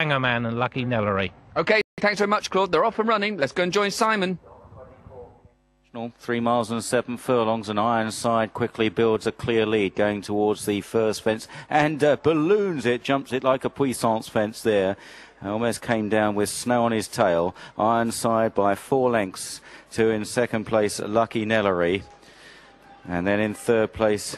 Man and Lucky Nellery. OK, thanks very much, Claude. They're off and running. Let's go and join Simon. 3 miles and 7 furlongs, and Ironside quickly builds a clear lead going towards the first fence and balloons it, jumps it like a puissance fence there. Almost came down with snow on his tail. Ironside by 4 lengths to in second place Lucky Nellery, and then in third place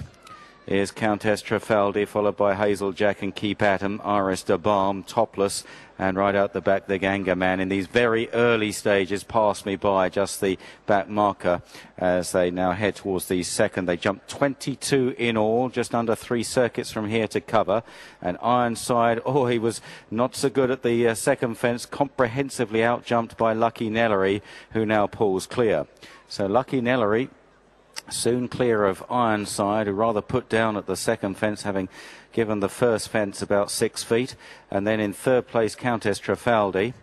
is Countess Trafaldi, followed by Hazel Jack and Keep Atom, Iris de Balme, Topless, and right out the back the Ganga Man. In these very early stages, passed me by just the back marker as they now head towards the second. They jumped 22 in all, just under 3 circuits from here to cover. And Ironside, oh, he was not so good at the second fence, comprehensively out-jumped by Lucky Nellery, who now pulls clear. So Lucky Nellery soon clear of Ironside, who rather put down at the second fence, having given the first fence about 6 feet. And then in third place, Countess Trafaldi.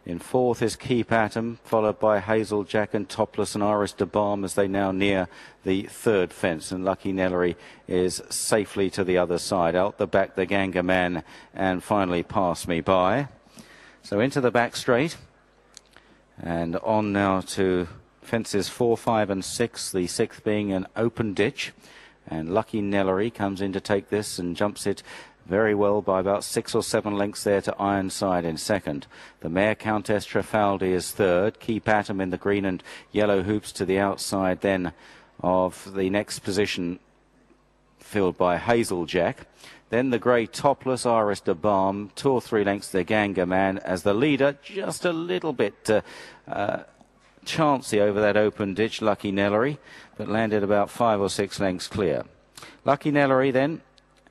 In fourth is Keep Atom, followed by Hazel Jack and Topless and Iris de Balme as they now near the third fence. And Lucky Nellery is safely to the other side. Out the back, the Ganga Man, and finally Pass Me By. So into the back straight. And on now to fences 4, 5 and 6, the sixth being an open ditch, and Lucky Nellery comes in to take this and jumps it very well by about 6 or 7 lengths there to Ironside in second. The mare Countess Trafaldi is third. Keep Atom in the green and yellow hoops to the outside then of the next position, filled by Hazel Jack. Then the grey Topless, Iris de Balme, 2 or 3 lengths the Ganga Man as the leader, just a little bit chancy over that open ditch, Lucky Nellery, but landed about 5 or 6 lengths clear. Lucky Nellery then,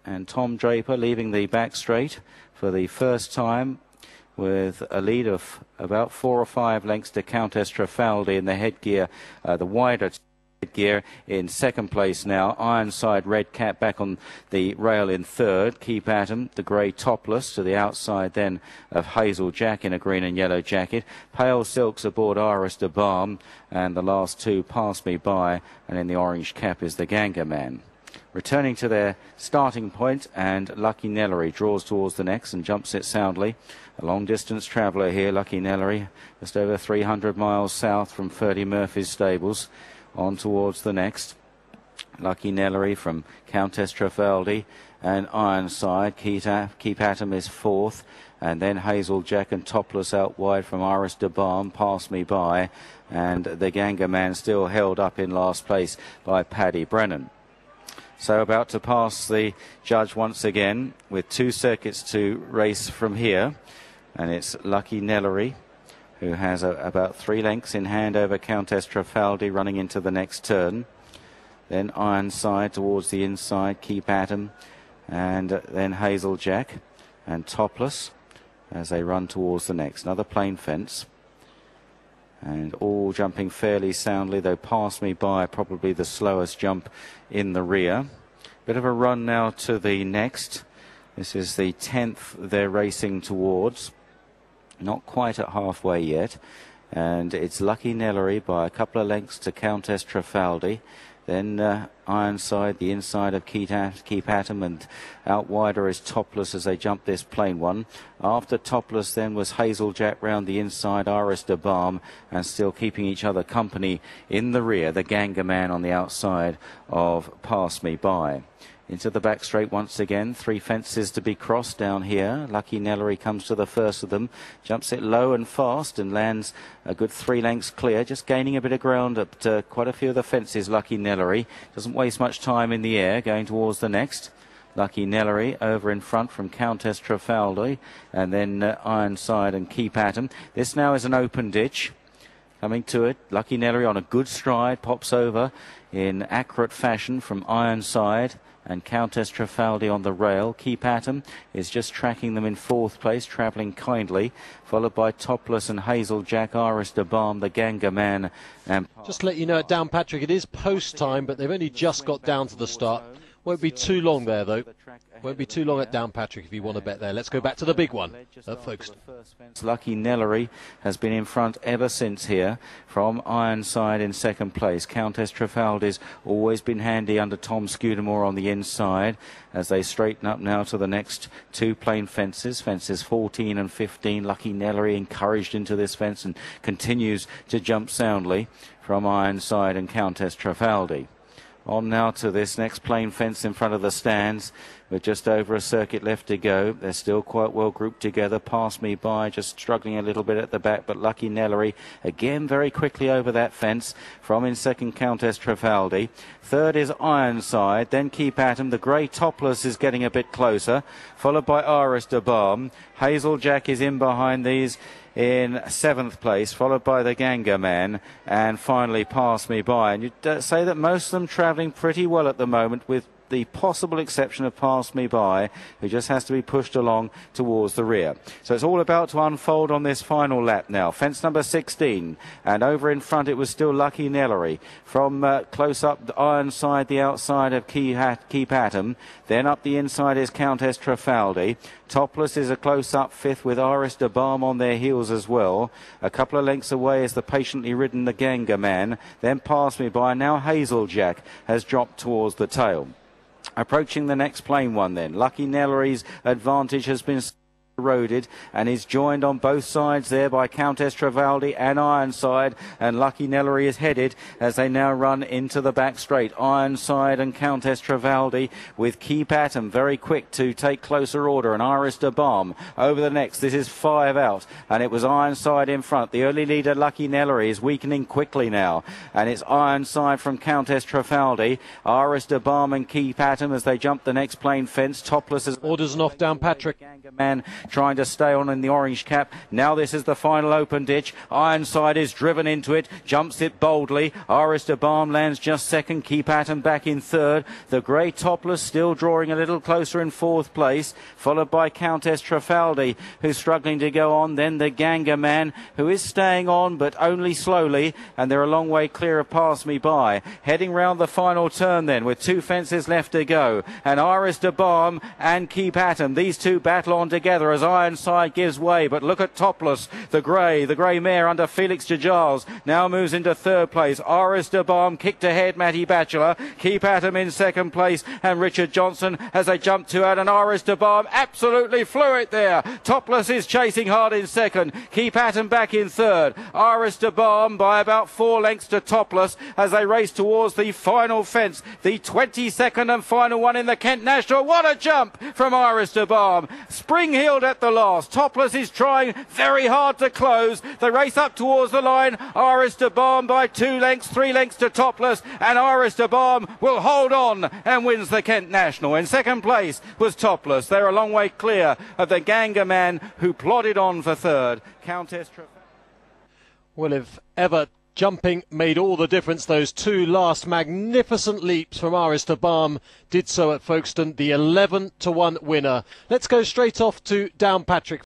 and Tom Draper leaving the back straight for the first time with a lead of about 4 or 5 lengths to Countess Trafaldi in the headgear, the wider headgear in second place now. Ironside Red Cat back on the rail in third. Keep Atom, the grey Topless, to the outside then of Hazel Jack in a green and yellow jacket. Pale Silks aboard Iris de Balme, and the last two Pass Me By, and in the orange cap is the Ganga Man. Returning to their starting point, and Lucky Nellery draws towards the next and jumps it soundly. A long distance traveller here, Lucky Nellery, just over 300 miles south from Ferdy Murphy's stables. On towards the next. Lucky Nellery from Countess Trafaldi and Ironside. Keep Atom is fourth, and then Hazel Jack and Topless out wide from Iris de Balme, Pass Me By, and the Ganga Man still held up in last place by Paddy Brennan. So about to pass the judge once again with 2 circuits to race from here, and it's Lucky Nellery, who has about 3 lengths in hand over Countess Trafaldi running into the next turn. Then Ironside towards the inside, Keep Atom, and then Hazel Jack and Topless as they run towards the next. Another plain fence. And all jumping fairly soundly, though Pass Me By probably the slowest jump in the rear. Bit of a run now to the next. This is the 10th they're racing towards. Not quite at halfway yet, and it's Lucky Nellery by a couple of lengths to Countess Trafaldi. Then Ironside, the inside of Keep Atom, and out wider is Topless as they jump this plain one. After Topless then was Hazel Jack round the inside, Iris de Balme, and still keeping each other company in the rear, the Ganga Man on the outside of Pass Me By. Into the back straight once again, 3 fences to be crossed down here. Lucky Nellery comes to the first of them, jumps it low and fast and lands a good 3 lengths clear, just gaining a bit of ground at quite a few of the fences. Lucky Nellery doesn't waste much time in the air going towards the next. Lucky Nellery over in front from Countess Trafaldi, and then Ironside and Keep Atom. This now is an open ditch. Coming to it, Lucky Nellery on a good stride, pops over in accurate fashion from Ironside and Countess Trafaldi on the rail. Keep Atom is just tracking them in 4th place, travelling kindly, followed by Topless and Hazel Jack, Iris de Balme, the Ganga Man. And just to let you know, Down Patrick, it is post time, but they've only just got down to the start. Won't be too long there, though. Won't be too long at Downpatrick if you want to bet there. Let's go back to the big one at Folkestone. Lucky Nellery has been in front ever since here from Ironside in second place. Countess Trafaldi's always been handy under Tom Scudamore on the inside as they straighten up now to the next two plain fences. Fences 14 and 15. Lucky Nellery encouraged into this fence and continues to jump soundly from Ironside and Countess Trafaldi. On now to this next plain fence in front of the stands with just over a circuit left to go. They're still quite well grouped together. Pass Me By just struggling a little bit at the back, but Lucky Nellery again very quickly over that fence from in second Countess Trafaldi. Third is Ironside, then Keep At 'Em. The grey Topless is getting a bit closer, followed by Iris de Balme. Hazel Jack is in behind these in seventh place, followed by the Ganga Man, and finally Pass Me By. And you'd say that most of them travelling pretty well at the moment, with the possible exception of Pass Me By, who just has to be pushed along towards the rear. So it's all about to unfold on this final lap now. Fence number 16, and over in front it was still Lucky Nellery. From close up the Ironside, the outside of Keep At 'Em. Then up the inside is Countess Trafaldi. Topless is a close-up fifth with Iris de Balme on their heels as well. A couple of lengths away is the patiently ridden the Ganga Man. Then Pass Me By. Now Hazel Jack has dropped towards the tail. Approaching the next plain one then. Lucky Nellery's advantage has been eroded and is joined on both sides there by Countess Trafaldi and Ironside, and Lucky Nellery is headed as they now run into the back straight. Ironside and Countess Trafaldi with Keep At 'Em very quick to take closer order, and Iris de Balme over the next. This is 5 out, and it was Ironside in front. The early leader Lucky Nellery is weakening quickly now, and it's Ironside from Countess Trafaldi. Iris de Balme and Keep At 'Em as they jump the next plain fence. Topless is orders and off Downpatrick. Man trying to stay on in the orange cap. Now this is the final open ditch. Ironside is driven into it, jumps it boldly. Iris de Balme lands just second. Keep At 'Em back in third. The grey Topless still drawing a little closer in fourth place, followed by Countess Trafaldi, who's struggling to go on. Then the Ganga Man, who is staying on but only slowly, and they're a long way clear of Pass Me By. Heading round the final turn then with two fences left to go, and Iris de Balme and Keep At 'Em, these two battle on together as Ironside gives way. But look at Topless, the grey mare under Felix Jajars, now moves into third place. Iris de Balme kicked ahead, Matty Batchelor. Keep At 'Em in second place, and Richard Johnson as they jump to out, and Iris de Balme absolutely flew it there. Topless is chasing hard in second. Keep At 'Em back in third. Iris de Balme by about 4 lengths to Topless as they race towards the final fence, the 22nd and final one in the Kent National. What a jump from Iris de Balme. Spring-heeled at the last. Topless is trying very hard to close. They race up towards the line. Iris de Balme by 2 lengths, 3 lengths to Topless, and Iris de Balme will hold on and wins the Kent National. In second place was Topless. They're a long way clear of the Ganga Man, who plodded on for third. Countess Well, if ever jumping made all the difference, those two last magnificent leaps from Iris de Balme did so at Folkestone, the 11-1 winner. Let's go straight off to Downpatrick.